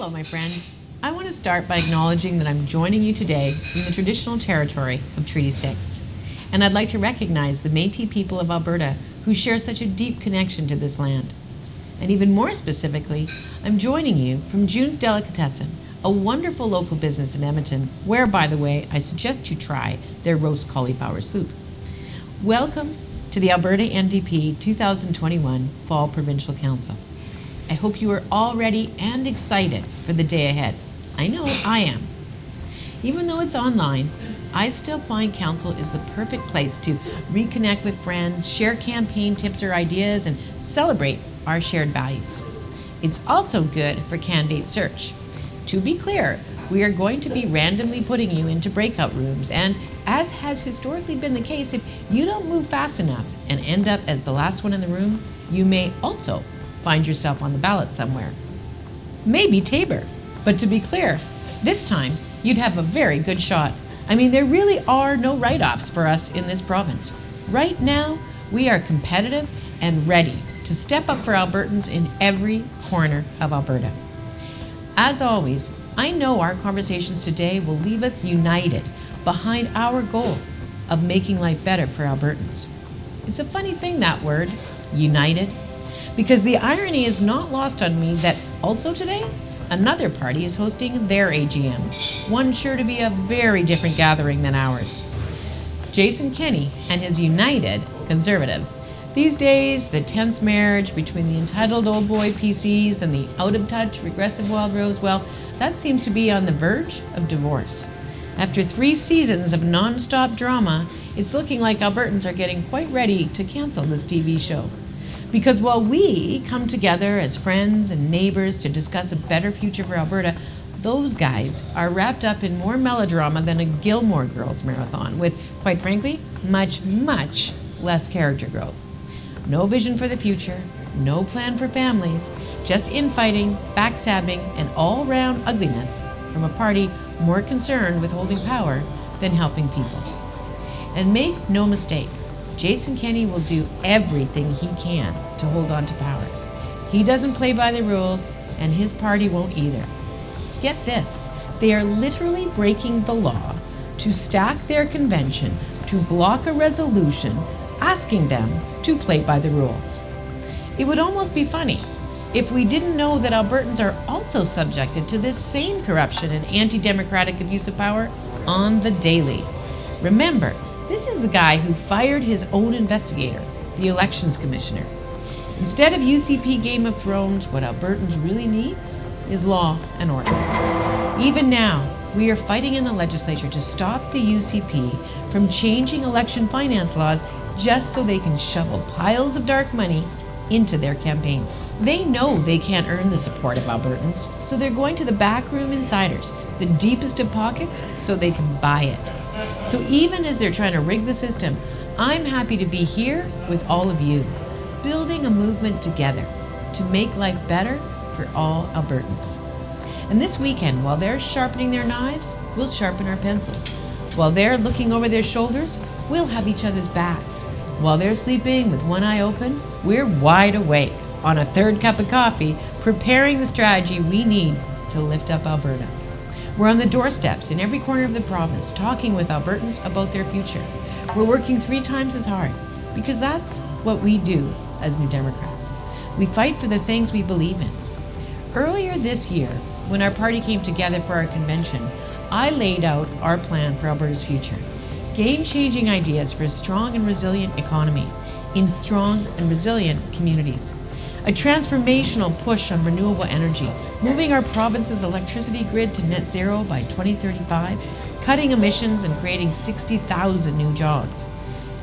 Hello, my friends. I want to start by acknowledging that I'm joining you today from the traditional territory of Treaty 6. And I'd like to recognize the Métis people of Alberta who share such a deep connection to this land. And even more specifically, I'm joining you from June's Delicatessen, a wonderful local business in Edmonton, where, by the way, I suggest you try their roast cauliflower soup. Welcome to the Alberta NDP 2021 Fall Provincial Council. I hope you are all ready and excited for the day ahead. I know I am. Even though it's online, I still find council is the perfect place to reconnect with friends, share campaign tips or ideas, and celebrate our shared values. It's also good for candidate search. To be clear, we are going to be randomly putting you into breakout rooms, and as has historically been the case, if you don't move fast enough and end up as the last one in the room, you may also find yourself on the ballot somewhere. Maybe Tabor. But to be clear, this time you'd have a very good shot. I mean, there really are no write-offs for us in this province. Right now, we are competitive and ready to step up for Albertans in every corner of Alberta. As always, I know our conversations today will leave us united behind our goal of making life better for Albertans. It's a funny thing, that word, united, because the irony is not lost on me that also today, another party is hosting their AGM, one sure to be a very different gathering than ours. Jason Kenney and his United Conservatives. These days, the tense marriage between the entitled old boy PCs and the out-of-touch regressive Wild Rose, well, that seems to be on the verge of divorce. After 3 seasons of non-stop drama, it's looking like Albertans are getting quite ready to cancel this TV show. Because while we come together as friends and neighbors to discuss a better future for Alberta, those guys are wrapped up in more melodrama than a Gilmore Girls marathon, with, quite frankly, much, much less character growth. No vision for the future, no plan for families, just infighting, backstabbing, and all-round ugliness from a party more concerned with holding power than helping people. And make no mistake, Jason Kenney will do everything he can to hold on to power. He doesn't play by the rules, and his party won't either. Get this, they are literally breaking the law to stack their convention to block a resolution asking them to play by the rules. It would almost be funny if we didn't know that Albertans are also subjected to this same corruption and anti-democratic abuse of power on the daily. Remember, this is the guy who fired his own investigator, the elections commissioner. Instead of UCP Game of Thrones, what Albertans really need is law and order. Even now, we are fighting in the legislature to stop the UCP from changing election finance laws just so they can shovel piles of dark money into their campaign. They know they can't earn the support of Albertans, so they're going to the backroom insiders, the deepest of pockets, so they can buy it. So even as they're trying to rig the system, I'm happy to be here with all of you, building a movement together to make life better for all Albertans. And this weekend, while they're sharpening their knives, we'll sharpen our pencils. While they're looking over their shoulders, we'll have each other's backs. While they're sleeping with one eye open, we're wide awake on a 3rd cup of coffee, preparing the strategy we need to lift up Alberta. We're on the doorsteps in every corner of the province, talking with Albertans about their future. We're working 3 times as hard, because that's what we do as New Democrats. We fight for the things we believe in. Earlier this year, when our party came together for our convention, I laid out our plan for Alberta's future. Game-changing ideas for a strong and resilient economy in strong and resilient communities. A transformational push on renewable energy, moving our province's electricity grid to net zero by 2035, cutting emissions and creating 60,000 new jobs.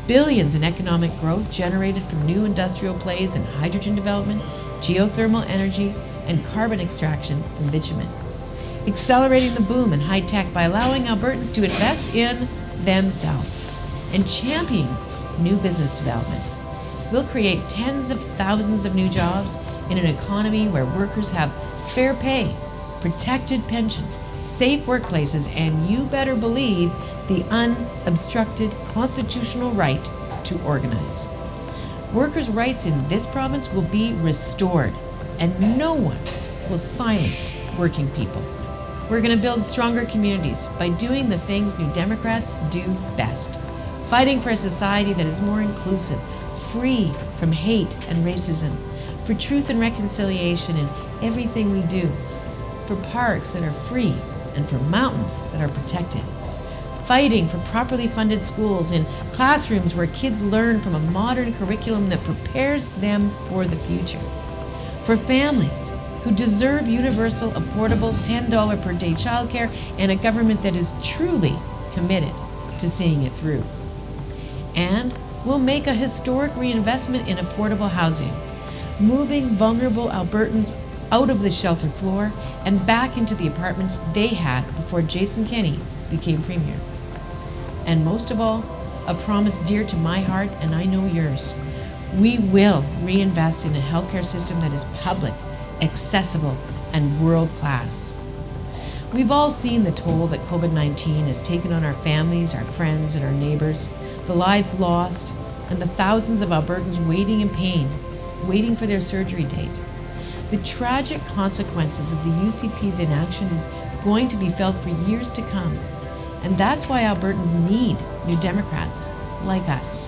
Billions in economic growth generated from new industrial plays in hydrogen development, geothermal energy, and carbon extraction from bitumen. Accelerating the boom in high tech by allowing Albertans to invest in themselves and championing new business development. We'll create tens of thousands of new jobs in an economy where workers have fair pay, protected pensions, safe workplaces, and you better believe the unobstructed constitutional right to organize. Workers' rights in this province will be restored, and no one will silence working people. We're going to build stronger communities by doing the things New Democrats do best. Fighting for a society that is more inclusive, free from hate and racism, for truth and reconciliation in everything we do, for parks that are free and for mountains that are protected. Fighting for properly funded schools in classrooms where kids learn from a modern curriculum that prepares them for the future. For families who deserve universal, affordable, $10 per day childcare and a government that is truly committed to seeing it through. And we'll make a historic reinvestment in affordable housing, moving vulnerable Albertans out of the shelter floor and back into the apartments they had before Jason Kenney became Premier. And most of all, a promise dear to my heart and I know yours. We will reinvest in a healthcare system that is public, accessible, and world-class. We've all seen the toll that COVID-19 has taken on our families, our friends, and our neighbors, the lives lost, and the thousands of Albertans waiting in pain, waiting for their surgery date. The tragic consequences of the UCP's inaction is going to be felt for years to come, and that's why Albertans need New Democrats like us.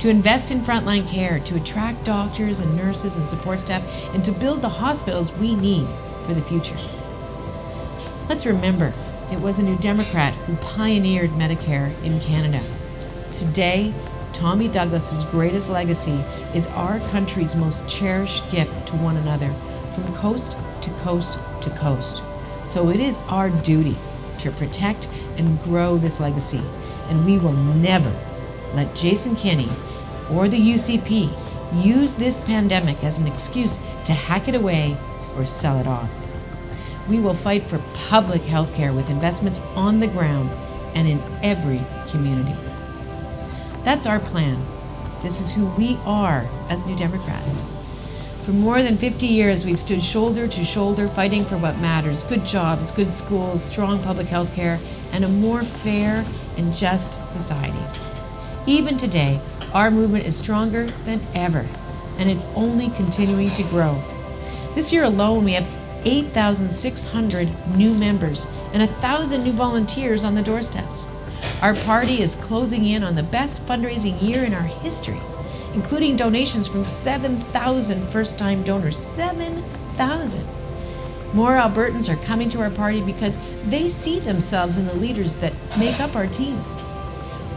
To invest in frontline care, to attract doctors and nurses and support staff, and to build the hospitals we need for the future. Let's remember, it was a New Democrat who pioneered Medicare in Canada. Today, Tommy Douglas's greatest legacy is our country's most cherished gift to one another, from coast to coast to coast. So it is our duty to protect and grow this legacy, and we will never let Jason Kenney or the UCP use this pandemic as an excuse to hack it away or sell it off. We will fight for public health care with investments on the ground and in every community. That's our plan. This is who we are as New Democrats. For more than 50 years, we've stood shoulder to shoulder fighting for what matters: good jobs, good schools, strong public health care, and a more fair and just society. Even today, our movement is stronger than ever, and it's only continuing to grow. This year alone, we have 8,600 new members and 1,000 new volunteers on the doorsteps. Our party is closing in on the best fundraising year in our history, including donations from 7,000 first-time donors. 7,000! More Albertans are coming to our party because they see themselves in the leaders that make up our team.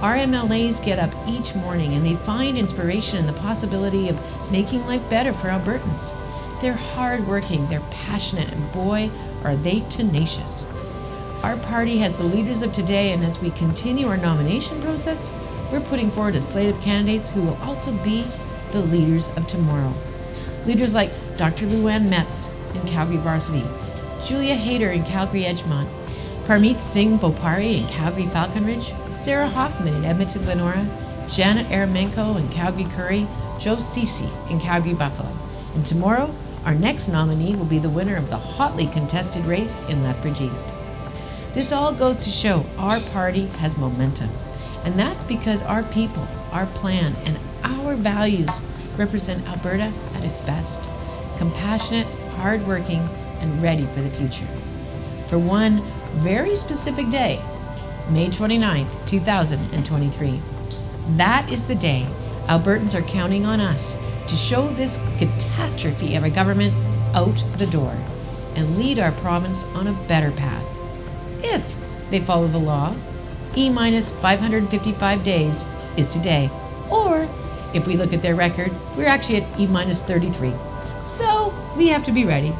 Our MLAs get up each morning and they find inspiration in the possibility of making life better for Albertans. They're hardworking, they're passionate, and boy, are they tenacious. Our party has the leaders of today, and as we continue our nomination process, we're putting forward a slate of candidates who will also be the leaders of tomorrow. Leaders like Dr. Luann Metz in Calgary Varsity, Julia Hayter in Calgary Edgemont, Parmeet Singh Bopari in Calgary Falcon Ridge, Sarah Hoffman in Edmonton Glenora, Janet Aramenko in Calgary Curry, Joe Cece in Calgary Buffalo. And tomorrow, our next nominee will be the winner of the hotly contested race in Lethbridge East. This all goes to show our party has momentum. And that's because our people, our plan, and our values represent Alberta at its best. Compassionate, hardworking, and ready for the future. For one very specific day, May 29th, 2023. That is the day Albertans are counting on us to show this catastrophe of a government out the door and lead our province on a better path. If they follow the law, E-minus 555 days is today. Or, if we look at their record, we're actually at E-minus 33. So, we have to be ready.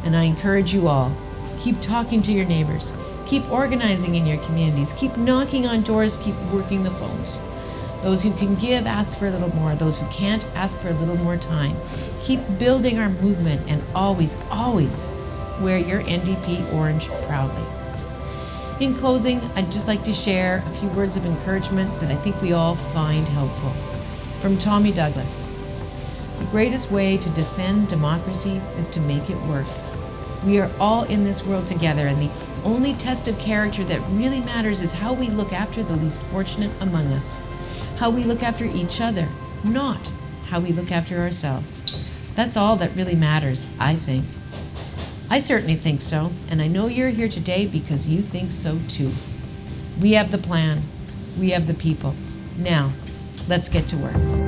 And I encourage you all, keep talking to your neighbors, keep organizing in your communities, keep knocking on doors, keep working the phones. Those who can give, ask for a little more. Those who can't, ask for a little more time. Keep building our movement and always, always wear your NDP orange proudly. In closing, I'd just like to share a few words of encouragement that I think we all find helpful. From Tommy Douglas. The greatest way to defend democracy is to make it work. We are all in this world together, and the only test of character that really matters is how we look after the least fortunate among us. How we look after each other, not how we look after ourselves. That's all that really matters, I think. I certainly think so, and I know you're here today because you think so too. We have the plan. We have the people. Now, let's get to work.